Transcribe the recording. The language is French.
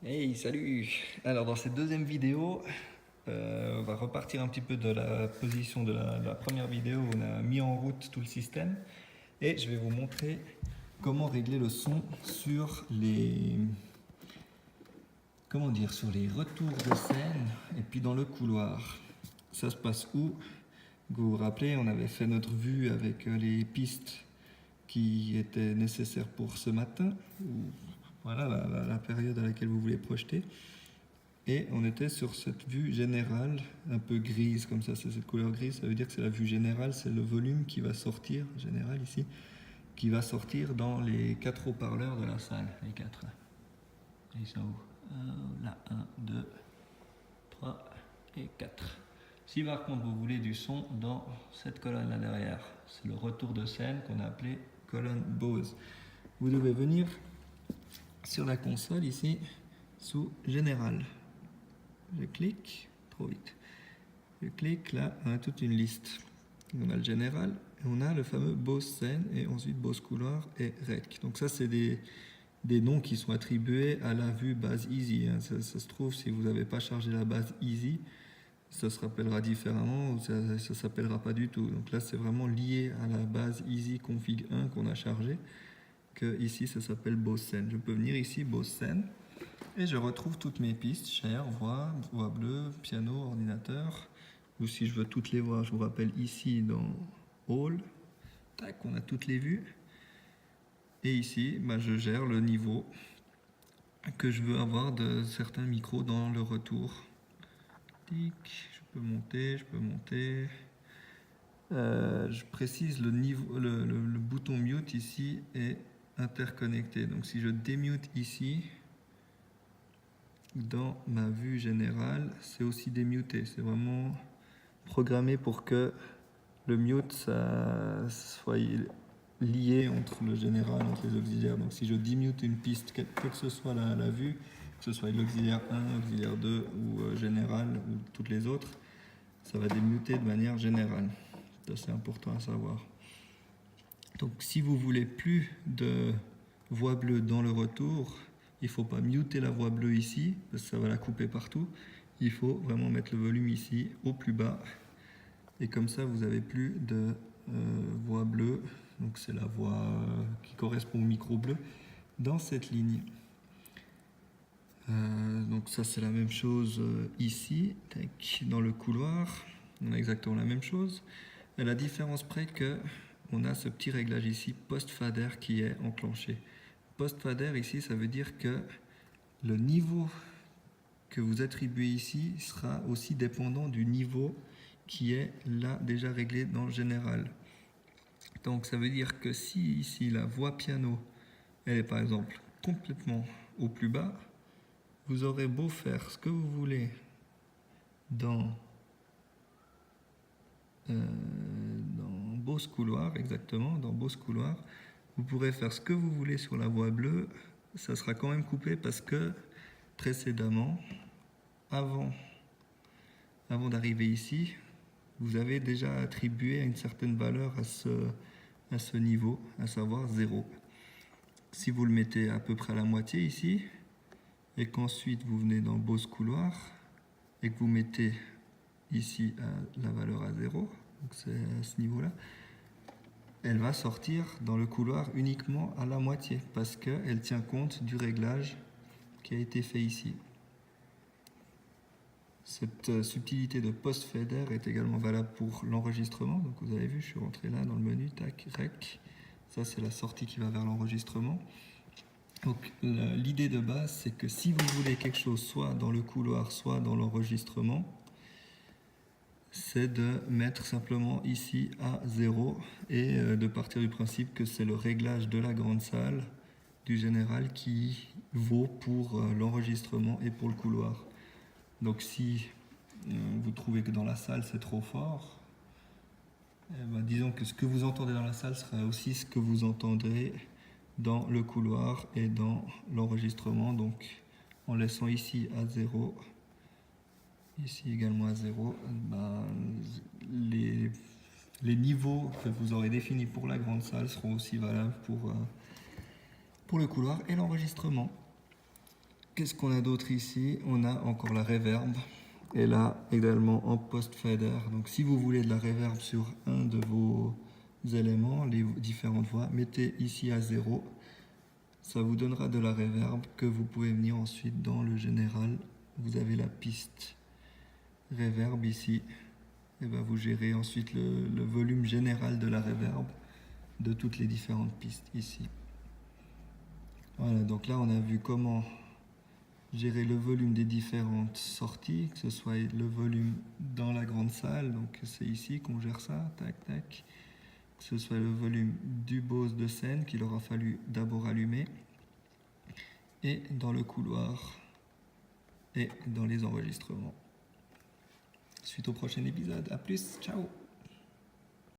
Hey, salut! Alors, dans cette deuxième vidéo, on va repartir un petit peu de la position de la première vidéo où on a mis en route tout le système et je vais vous montrer comment régler le son sur sur les retours de scène et puis dans le couloir. Ça se passe où? Vous vous rappelez, on avait fait notre vue avec les pistes qui étaient nécessaires pour ce matin, ou voilà la période à laquelle vous voulez projeter. Et on était sur cette vue générale, un peu grise comme ça, c'est cette couleur grise, ça veut dire que c'est la vue générale, c'est le volume qui va sortir, général ici, qui va sortir dans les 4 haut-parleurs de la salle, les 4. Ils sont où? Là, 1, 2, 3 et 4. Si par contre vous voulez du son dans cette colonne là derrière, c'est le retour de scène qu'on a appelé colonne Bose. Vous devez venir sur la console ici, sous Général. Je clique, trop vite. Je clique, là, on a toute une liste. On a le général, et on a le fameux Bose scène, et ensuite Bose couloir et rec. Donc ça, c'est des noms qui sont attribués à la vue base easy. Hein. Ça se trouve, si vous n'avez pas chargé la base easy, ça se rappellera différemment ou ça ne s'appellera pas du tout. Donc là, c'est vraiment lié à la base easy config 1 qu'on a chargé, que ici, ça s'appelle Bose scène. Je peux venir ici, Bose scène, et je retrouve toutes mes pistes, chair, voix, voix bleue, piano, ordinateur. Ou si je veux toutes les voix, je vous rappelle ici dans All, tac, on a toutes les vues. Et ici, je gère le niveau que je veux avoir de certains micros dans le retour. Tic, je peux monter, je peux monter. Je précise le niveau, le bouton mute ici est interconnecté. Donc si je démute ici, dans ma vue générale, c'est aussi démuté. C'est vraiment programmé pour que le mute ça soit lié entre le général, entre les auxiliaires. Donc si je demute une piste, quelle que ce soit la vue, que ce soit l'auxiliaire 1, auxiliaire 2 ou général ou toutes les autres, ça va démuter de manière générale. Ça c'est important à savoir. Donc si vous voulez plus de voix bleue dans le retour, il ne faut pas muter la voix bleue ici, parce que ça va la couper partout. Il faut vraiment mettre le volume ici au plus bas. Et comme ça, vous n'avez plus de voix bleue. Donc c'est la voix qui correspond au micro bleu dans cette ligne. Donc ça c'est la même chose ici, dans le couloir. On a exactement la même chose. À la différence près que on a ce petit réglage ici, post-fader, qui est enclenché. Post-fader ici, ça veut dire que le niveau que vous attribuez ici sera aussi dépendant du niveau qui est là déjà réglé dans le général. Donc ça veut dire que si ici la voix piano, elle est par exemple complètement au plus bas, vous aurez beau faire ce que vous voulez dans Bose couloir, exactement, dans Bose couloir, vous pourrez faire ce que vous voulez sur la voix bleue, ça sera quand même coupé parce que précédemment, avant d'arriver ici, vous avez déjà attribué une certaine valeur à ce niveau, à savoir 0. Si vous le mettez à peu près à la moitié ici, et qu'ensuite vous venez dans Bose couloir, et que vous mettez ici la valeur à 0, donc c'est à ce niveau-là, elle va sortir dans le couloir uniquement à la moitié, parce qu'elle tient compte du réglage qui a été fait ici. Cette subtilité de post-fader est également valable pour l'enregistrement. Donc vous avez vu, je suis rentré là dans le menu, tac, rec. Ça c'est la sortie qui va vers l'enregistrement. Donc l'idée de base, c'est que si vous voulez quelque chose soit dans le couloir, soit dans l'enregistrement, c'est de mettre simplement ici à 0 et de partir du principe que c'est le réglage de la grande salle du général qui vaut pour l'enregistrement et pour le couloir. Donc si vous trouvez que dans la salle c'est trop fort, disons que ce que vous entendez dans la salle sera aussi ce que vous entendrez dans le couloir et dans l'enregistrement. Donc en laissant ici à 0, ici également à 0, les niveaux que vous aurez définis pour la grande salle seront aussi valables pour le couloir et l'enregistrement. qu'est-ce qu'on a d'autre ici? On a encore la reverb. Et là, également en post-fader. Donc si vous voulez de la reverb sur un de vos éléments, les différentes voix, mettez ici à 0. Ça vous donnera de la reverb que vous pouvez venir ensuite dans le général. Vous avez la piste reverb ici. Et ben vous gérez ensuite le volume général de la reverb de toutes les différentes pistes ici. Voilà, donc là on a vu comment gérer le volume des différentes sorties, que ce soit le volume dans la grande salle, donc c'est ici qu'on gère ça, tac tac, que ce soit le volume du Bose de scène qu'il aura fallu d'abord allumer, et dans le couloir, et dans les enregistrements. Suite au prochain épisode, à plus, ciao!